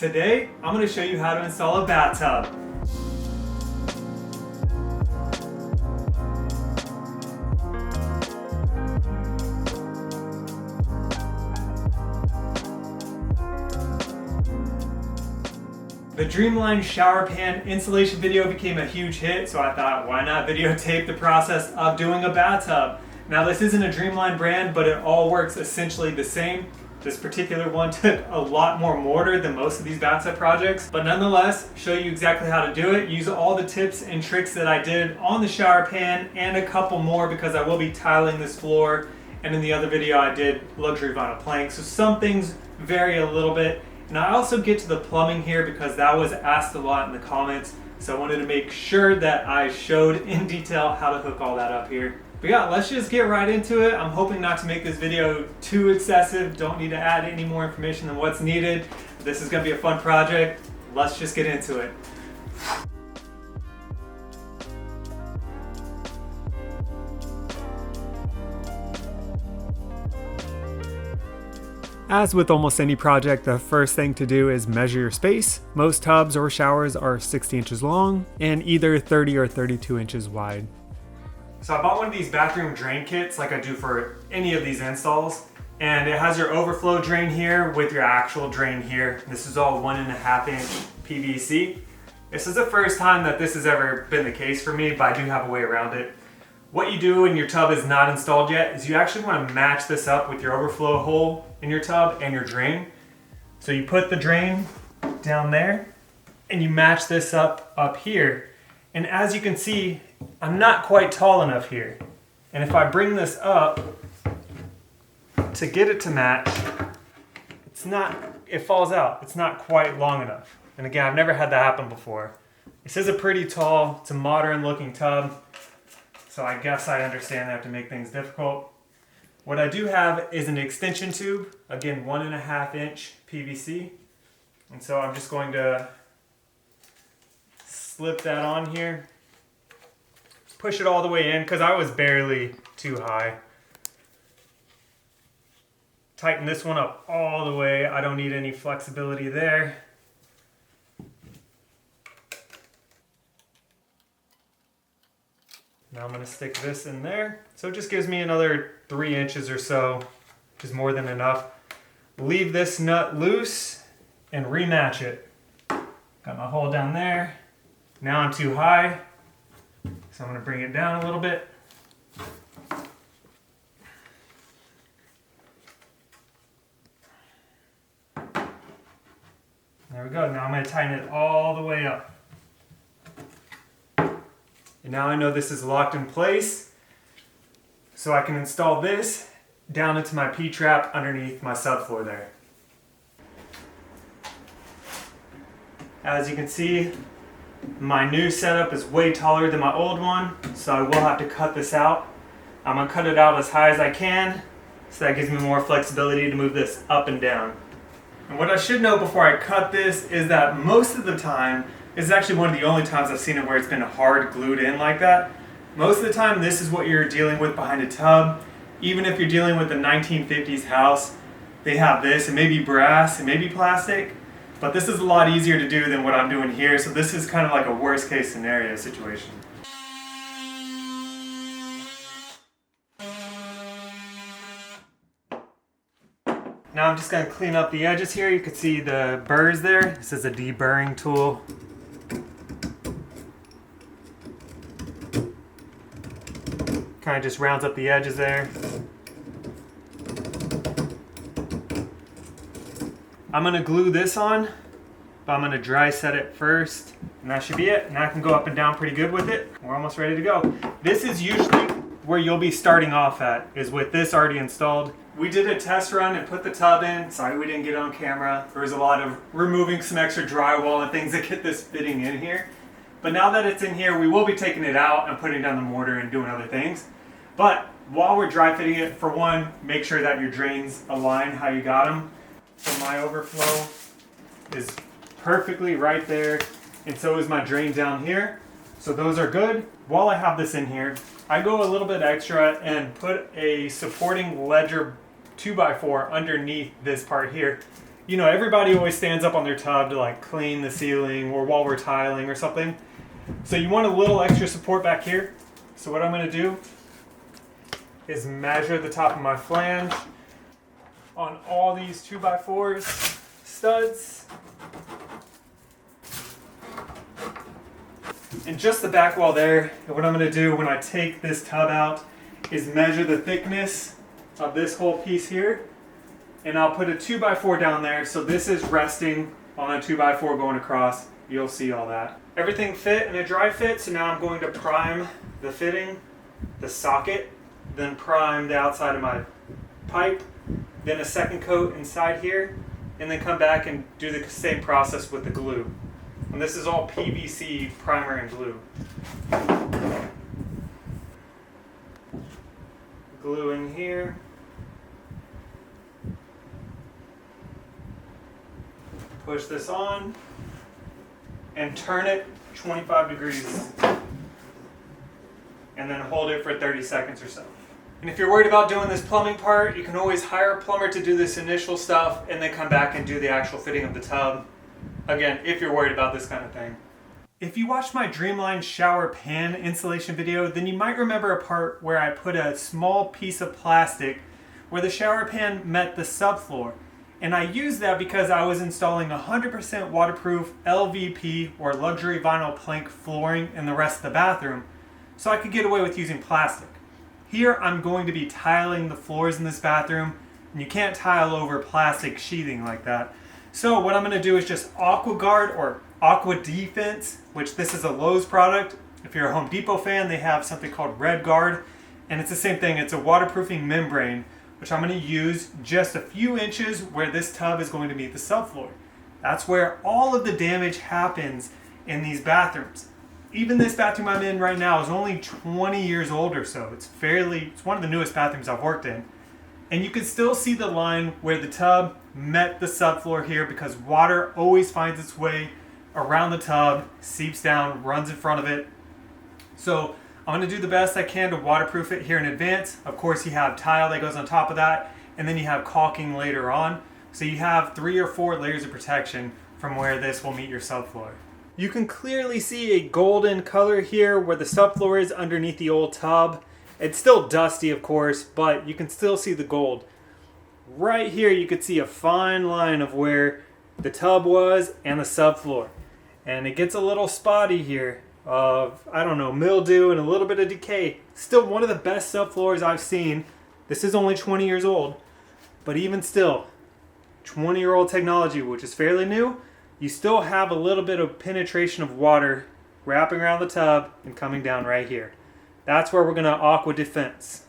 Today, I'm going to show you how to install a bathtub. The Dreamline shower pan installation video became a huge hit, so I thought, why not videotape the process of doing a bathtub? Now this isn't a Dreamline brand, but it all works essentially the same. This particular one took a lot more mortar than most of these bathtub projects, but nonetheless, show you exactly how to do it. Use all the tips and tricks that I did on the shower pan and a couple more because I will be tiling this floor, and in the other video I did luxury vinyl plank, so some things vary a little bit. And I also get to the plumbing here because that was asked a lot in the comments, so I wanted to make sure that I showed in detail how to hook all that up here. But yeah, let's just get right into it. I'm hoping not to make this video too excessive. Don't need to add any more information than what's needed. This is going to be a fun project. Let's just get into it. As with almost any project, the first thing to do is measure your space. Most tubs or showers are 60 inches long and either 30 or 32 inches wide. So I bought one of these bathroom drain kits like I do for any of these installs. And it has your overflow drain here with your actual drain here. This is all 1.5 inch PVC. This is the first time that this has ever been the case for me, but I do have a way around it. What you do when your tub is not installed yet is you actually want to match this up with your overflow hole in your tub and your drain. So you put the drain down there and you match this up here. And as you can see, I'm not quite tall enough here. And if I bring this up to get it to match, it falls out. It's not quite long enough. And again, I've never had that happen before. This is a pretty tall, it's a modern looking tub. So I guess I understand I have to make things difficult. What I do have is an extension tube, again 1.5 inch PVC. And so I'm just going to slip that on here. Push it all the way in because I was barely too high. Tighten this one up all the way. I don't need any flexibility there. Now I'm going to stick this in there. So it just gives me another 3 inches or so, which is more than enough. Leave this nut loose and rematch it. Got my hole down there. Now I'm too high, so I'm going to bring it down a little bit. There we go. Now I'm going to tighten it all the way up. And now I know this is locked in place, so I can install this down into my P-trap underneath my subfloor there. As you can see, my new setup is way taller than my old one, so I will have to cut this out. I'm going to cut it out as high as I can, so that gives me more flexibility to move this up and down. And what I should know before I cut this is that most of the time, this is actually one of the only times I've seen it where it's been hard glued in like that. Most of the time this is what you're dealing with behind a tub. Even if you're dealing with a 1950s house, they have this. It may be brass, it may be plastic, but this is a lot easier to do than what I'm doing here. So this is kind of like a worst case scenario situation. Now I'm just going to clean up the edges here. You can see the burrs there. This is a deburring tool. Kind of just rounds up the edges there. I'm going to glue this on, but I'm going to dry set it first. And that should be it. Now I can go up and down pretty good with it. We're almost ready to go. This is usually where you'll be starting off at, is with this already installed. We did a test run and put the tub in. Sorry we didn't get it on camera. There was a lot of removing some extra drywall and things that get this fitting in here. But now that it's in here, we will be taking it out and putting down the mortar and doing other things. But while we're dry fitting it, for one, make sure that your drains align how you got them. So my overflow is perfectly right there, and so is my drain down here. So those are good. While I have this in here, I go a little bit extra and put a supporting ledger 2x4 underneath this part here. You know, everybody always stands up on their tub to like clean the ceiling or while we're tiling or something. So you want a little extra support back here. So what I'm going to do is measure the top of my flange on all these 2x4s studs. And just the back wall there. And what I'm going to do when I take this tub out is measure the thickness of this whole piece here. And I'll put a 2x4 down there. So this is resting on a 2x4 going across. You'll see all that. Everything fit in a dry fit. So now I'm going to prime the fitting, the socket, then prime the outside of my pipe, then a second coat inside here, and then come back and do the same process with the glue. And this is all PVC primer and glue. Glue in here. Push this on and turn it 25 degrees. And then hold it for 30 seconds or so. And if you're worried about doing this plumbing part, you can always hire a plumber to do this initial stuff and then come back and do the actual fitting of the tub. Again, if you're worried about this kind of thing. If you watched my Dreamline shower pan installation video, then you might remember a part where I put a small piece of plastic where the shower pan met the subfloor. And I used that because I was installing 100% waterproof LVP or luxury vinyl plank flooring in the rest of the bathroom, so I could get away with using plastic. Here I'm going to be tiling the floors in this bathroom, and you can't tile over plastic sheathing like that. So what I'm going to do is just AquaGuard or Aqua Defense, which this is a Lowe's product. If you're a Home Depot fan, they have something called Red Guard, and it's the same thing. It's a waterproofing membrane, which I'm going to use just a few inches where this tub is going to meet the subfloor. That's where all of the damage happens in these bathrooms. Even this bathroom I'm in right now is only 20 years old or so. It's one of the newest bathrooms I've worked in. And you can still see the line where the tub met the subfloor here because water always finds its way around the tub, seeps down, runs in front of it. So I'm going to do the best I can to waterproof it here in advance. Of course, you have tile that goes on top of that, and then you have caulking later on. So you have 3 or 4 layers of protection from where this will meet your subfloor. You can clearly see a golden color here where the subfloor is underneath the old tub. It's still dusty, of course, but you can still see the gold. Right here, you could see a fine line of where the tub was and the subfloor. And it gets a little spotty here of, I don't know, mildew and a little bit of decay. Still one of the best subfloors I've seen. This is only 20 years old, but even still, 20-year-old technology, which is fairly new, you still have a little bit of penetration of water wrapping around the tub and coming down right here. That's where we're going to Aqua Defense.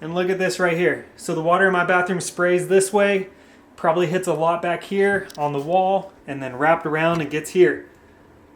And look at this right here. So the water in my bathroom sprays this way, probably hits a lot back here on the wall, and then wrapped around and gets here.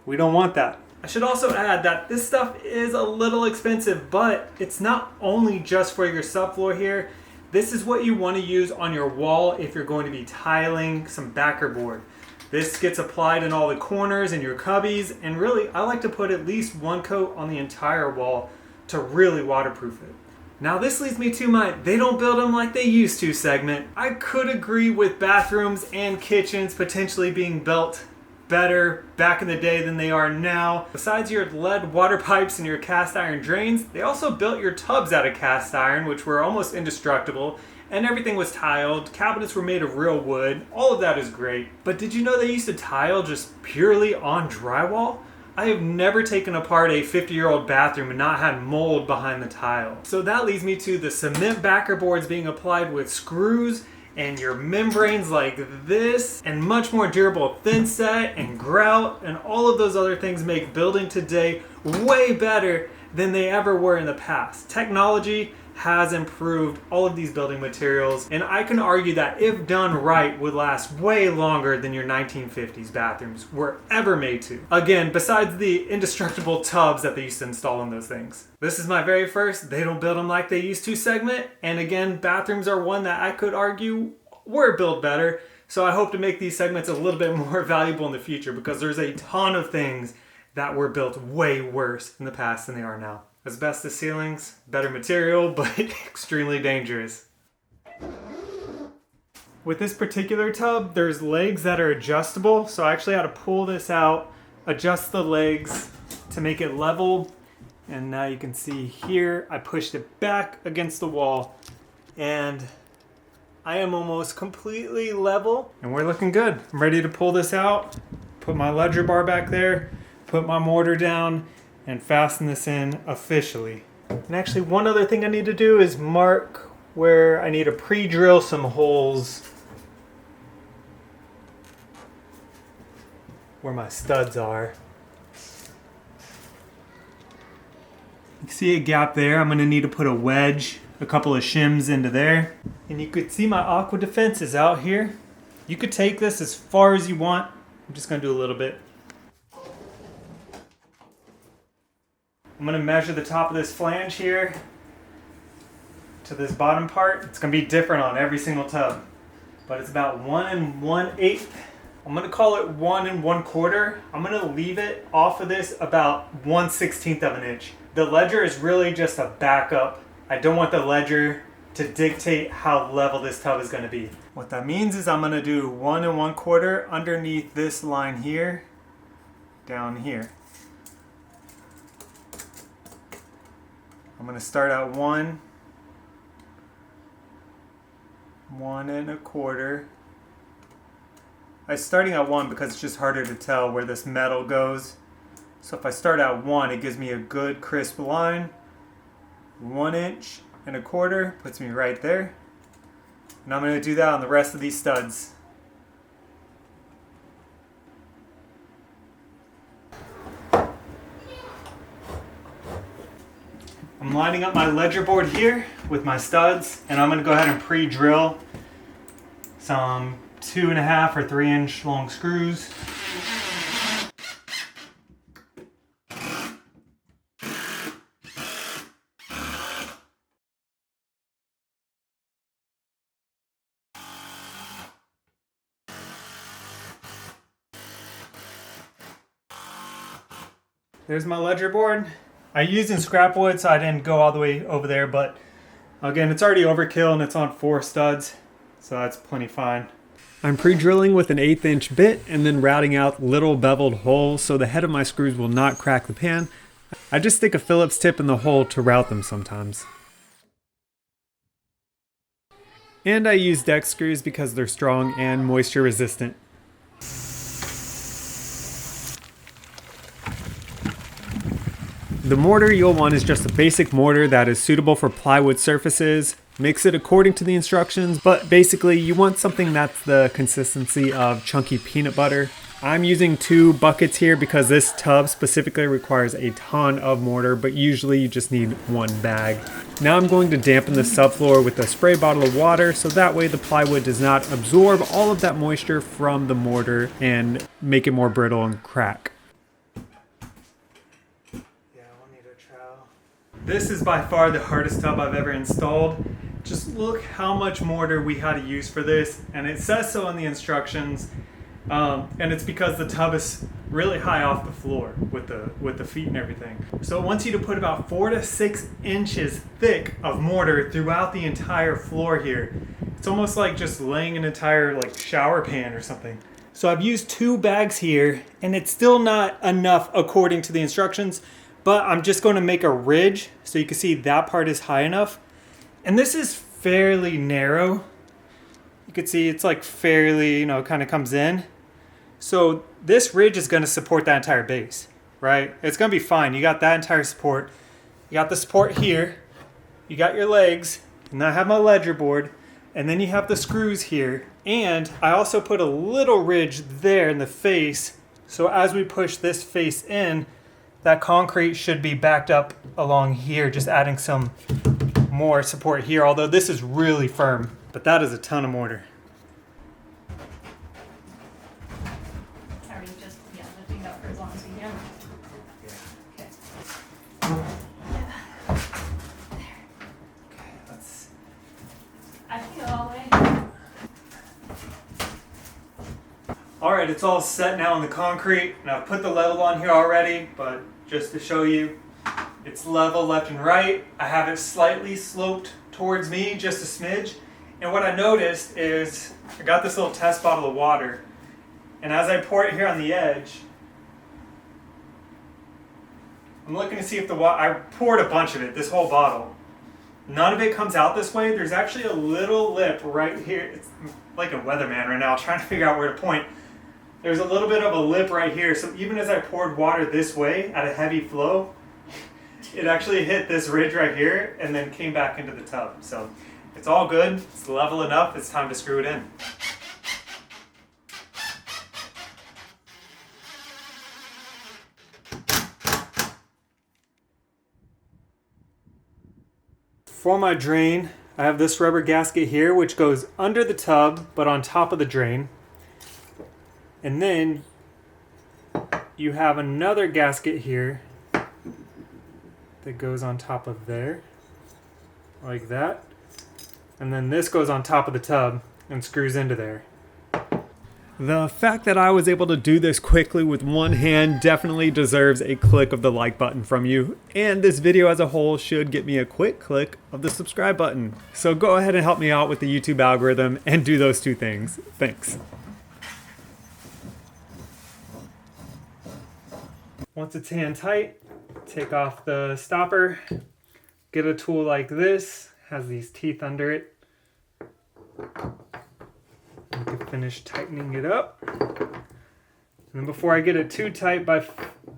We don't want that. I should also add that this stuff is a little expensive, but it's not only just for your subfloor here. This is what you want to use on your wall if you're going to be tiling some backer board. This gets applied in all the corners and your cubbies, and really I like to put at least 1 coat on the entire wall to really waterproof it. Now this leads me to my they don't build them like they used to segment. I could agree with bathrooms and kitchens potentially being built better back in the day than they are now. Besides your lead water pipes and your cast iron drains, they also built your tubs out of cast iron, which were almost indestructible, and everything was tiled. Cabinets were made of real wood. All of that is great. But did you know they used to tile just purely on drywall? I have never taken apart a 50-year-old bathroom and not had mold behind the tile. So that leads me to the cement backer boards being applied with screws and your membranes like this, and much more durable thin set and grout, and all of those other things make building today way better than they ever were in the past. Technology has improved all of these building materials, and I can argue that if done right would last way longer than your 1950s bathrooms were ever made to. Again, besides the indestructible tubs that they used to install in those things. This is my very first they don't build them like they used to segment, and again, bathrooms are one that I could argue were built better, so I hope to make these segments a little bit more valuable in the future because there's a ton of things that were built way worse in the past than they are now. Asbestos ceilings, better material, but extremely dangerous. With this particular tub, there's legs that are adjustable, so I actually had to pull this out, adjust the legs to make it level, and now you can see here, I pushed it back against the wall, and I am almost completely level, and we're looking good. I'm ready to pull this out, put my ledger bar back there, put my mortar down, and fasten this in officially. And actually, one other thing I need to do is mark where I need to pre-drill some holes where my studs are. You can see a gap there. I'm gonna need to put a wedge, a couple of shims into there. And you could see my aqua defense is out here. You could take this as far as you want. I'm just gonna do a little bit. I'm gonna measure the top of this flange here to this bottom part. It's gonna be different on every single tub, but it's about 1 1/8. I'm gonna call it 1 1/4. I'm gonna leave it off of this about 1/16 of an inch. The ledger is really just a backup. I don't want the ledger to dictate how level this tub is gonna be. What that means is I'm gonna do 1 1/4 underneath this line here, down here. I'm gonna start at 1 1/4. I'm starting at 1 because it's just harder to tell where this metal goes. So if I start at 1, it gives me a good crisp line. 1 1/4 puts me right there. And I'm going to do that on the rest of these studs. I'm lining up my ledger board here with my studs, and I'm going to go ahead and pre-drill some 2.5 or 3 inch long screws. There's my ledger board. I used in scrap wood, so I didn't go all the way over there, but again, it's already overkill and it's on 4 studs, so that's plenty fine. I'm pre-drilling with an 1/8 inch bit and then routing out little beveled holes so the head of my screws will not crack the pan. I just stick a Phillips tip in the hole to route them sometimes. And I use deck screws because they're strong and moisture resistant. The mortar you'll want is just a basic mortar that is suitable for plywood surfaces. Mix it according to the instructions, but basically you want something that's the consistency of chunky peanut butter. I'm using 2 buckets here because this tub specifically requires a ton of mortar, but usually you just need 1 bag. Now I'm going to dampen the subfloor with a spray bottle of water so that way the plywood does not absorb all of that moisture from the mortar and make it more brittle and crack. This is by far the hardest tub I've ever installed. Just look how much mortar we had to use for this, and it says so in the instructions, and it's because the tub is really high off the floor with the feet and everything. So it wants you to put about 4 to 6 inches thick of mortar throughout the entire floor here. It's almost like just laying an entire shower pan or something. So I've used 2 bags here, and it's still not enough according to the instructions. But I'm just going to make a ridge so you can see that part is high enough. And this is fairly narrow. You can see it's fairly, kind of comes in. So this ridge is going to support that entire base, right? It's going to be fine. You got that entire support. You got the support here. You got your legs. And I have my ledger board. And then you have the screws here. And I also put a little ridge there in the face. So as we push this face in, that concrete should be backed up along here, just adding some more support here, although this is really firm, but that is a ton of mortar. Are you just lifting up for as long as you can? Yeah. Okay. Okay, let's... I can go all the way. Alright, it's all set now in the concrete, and I've put the level on here already, but just to show you, it's level left and right. I have it slightly sloped towards me, just a smidge, And what I noticed is I got this little test bottle of water, and as I pour it here on the edge, I'm looking to see if the water, I poured a bunch of it, this whole bottle. None of it comes out this way. There's actually a little lip right here. It's like a weatherman right now, trying to figure out where to point. There's a little bit of a lip right here. So even as I poured water this way at a heavy flow, it actually hit this ridge right here and then came back into the tub. So it's all good. It's level enough. It's time to screw it in. For my drain, I have this rubber gasket here, which goes under the tub, but on top of the drain. And then you have another gasket here that goes on top of there, like that. And then this goes on top of the tub and screws into there. The fact that I was able to do this quickly with one hand definitely deserves a click of the like button from you. And this video as a whole should get me a quick click of the subscribe button. So go ahead and help me out with the YouTube algorithm and do those two things. Thanks. Once it's hand tight, take off the stopper. Get a tool like this, has these teeth under it. You can finish tightening it up. And then before I get it too tight by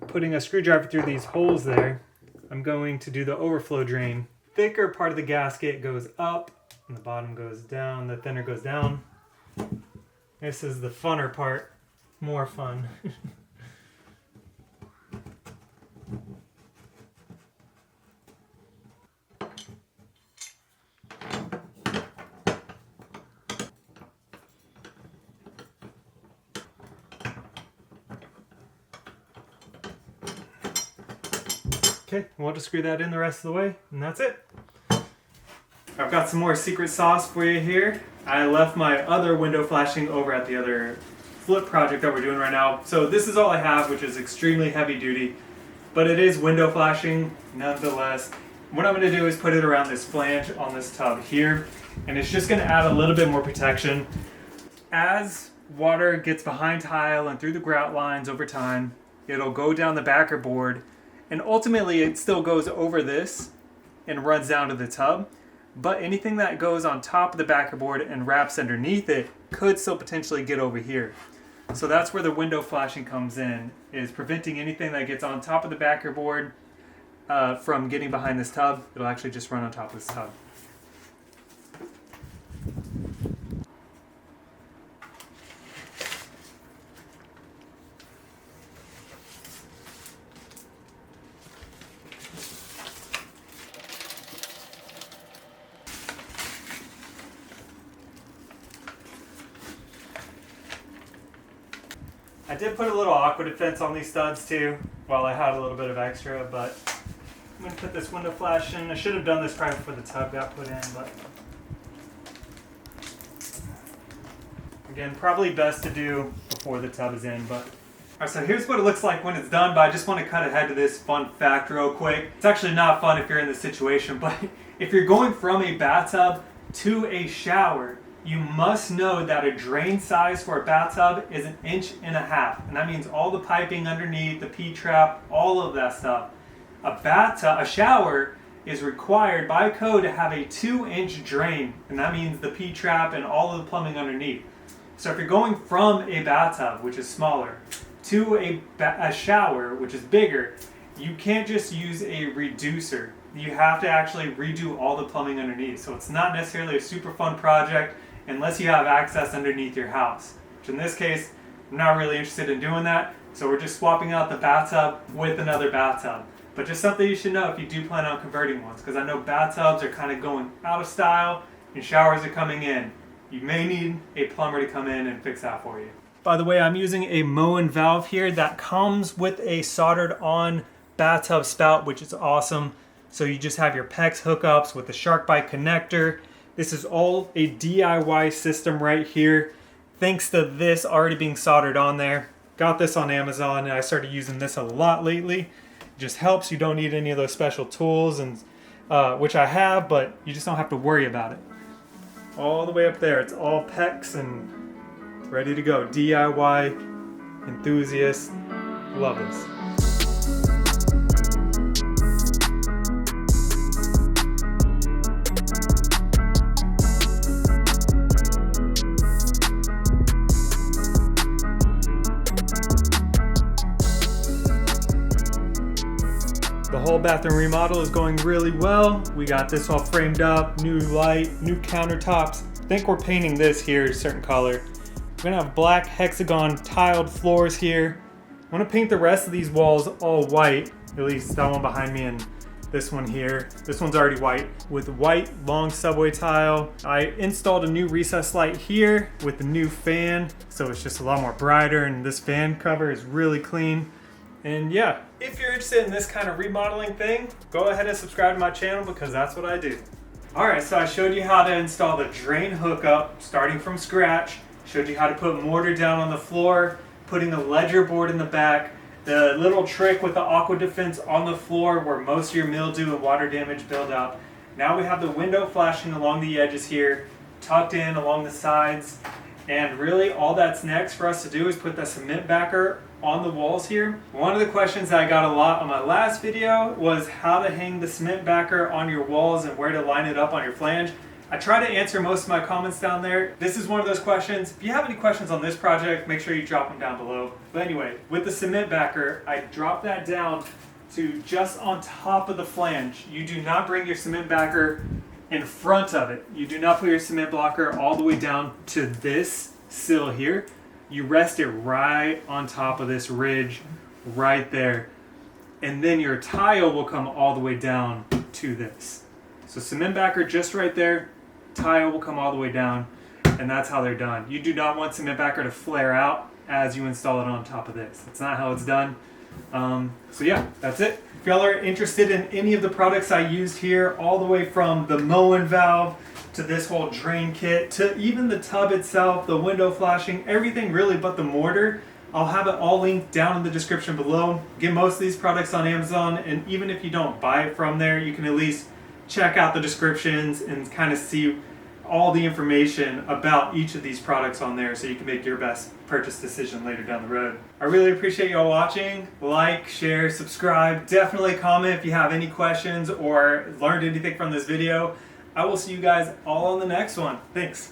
putting a screwdriver through these holes there, I'm going to do the overflow drain. Thicker part of the gasket goes up and the bottom goes down, the thinner goes down. This is the funner part, more fun. Okay, we'll just screw that in the rest of the way, and that's it. I've got some more secret sauce for you here. I left my other window flashing over at the other flip project that we're doing right now. So this is all I have, which is extremely heavy duty, but it is window flashing nonetheless. What I'm gonna do is put it around this flange on this tub here, and it's just gonna add a little bit more protection. As water gets behind tile and through the grout lines over time, it'll go down the backer board, and ultimately it still goes over this and runs down to the tub. But anything that goes on top of the backer board and wraps underneath it could still potentially get over here. So that's where the window flashing comes in, is preventing anything that gets on top of the backer board from getting behind this tub. It'll actually just run on top of this tub. I did put a little aqua defense on these studs too, while I had a little bit of extra, but I'm going to put this window flash in. I should have done this right before the tub got put in, but again, probably best to do before the tub is in. But alright, so here's what it looks like when it's done, but I just want to cut ahead to this fun fact real quick. It's actually not fun if you're in this situation, but if you're going from a bathtub to a shower, you must know that a drain size for a bathtub is 1.5 inches, and that means all the piping underneath, the P-trap, all of that stuff. A shower is required by code to have a 2-inch drain, and that means the P-trap and all of the plumbing underneath. So if you're going from a bathtub, which is smaller, to a shower, which is bigger, you can't just use a reducer. You have to actually redo all the plumbing underneath. So it's not necessarily a super fun project unless you have access underneath your house, which in this case, I'm not really interested in doing that. So we're just swapping out the bathtub with another bathtub. But just something you should know if you do plan on converting ones, because I know bathtubs are kind of going out of style and showers are coming in. You may need a plumber to come in and fix that for you. By the way, I'm using a Moen valve here that comes with a soldered on bathtub spout, which is awesome. So you just have your PEX hookups with the shark bite connector. This is all a DIY system right here. Thanks to this already being soldered on there. Got this on Amazon and I started using this a lot lately. It just helps. You don't need any of those special tools, and which I have, but you just don't have to worry about it. all the way up there. It's all PEX and ready to go. DIY enthusiasts love this. The whole bathroom remodel is going really well. We got this all framed up, new light, new countertops. I think we're painting this here a certain color. We're gonna have black hexagon tiled floors here. I wanna paint the rest of these walls all white, at least that one behind me and this one here. This one's already white with white long subway tile. I installed a new recessed light here with the new fan, so it's just a lot more brighter, and this fan cover is really clean. And yeah, if you're interested in this kind of remodeling thing, go ahead and subscribe to my channel because that's what I do. Alright, so I showed you how to install the drain hookup starting from scratch. Showed you how to put mortar down on the floor, putting a ledger board in the back, the little trick with the aqua defense on the floor where most of your mildew and water damage build up. Now we have the window flashing along the edges here, tucked in along the sides, and really all that's next for us to do is put the cement backer on the walls here. One of the questions that I got a lot on my last video was how to hang the cement backer on your walls and where to line it up on your flange. I try to answer most of my comments down there. This is one of those questions. If you have any questions on this project, make sure you drop them down below. But anyway, with the cement backer, I drop that down to just on top of the flange. You do not bring your cement backer in front of it. You do not put your cement blocker all the way down to this sill here. You rest it right on top of this ridge right there. And then your tile will come all the way down to this. So cement backer just right there, tile will come all the way down, and that's how they're done. You do not want cement backer to flare out as you install it on top of this. That's not how it's done. So yeah, that's it. If y'all are interested in any of the products I used here, all the way from the Moen valve to this whole drain kit, to even the tub itself, the window flashing, everything really but the mortar, I'll have it all linked down in the description below. Get most of these products on Amazon, and even if you don't buy it from there, you can at least check out the descriptions and kind of see all the information about each of these products on there so you can make your best purchase decision later down the road. I really appreciate y'all watching. Like, share, subscribe. Definitely comment if you have any questions or learned anything from this video. I will see you guys all on the next one. Thanks.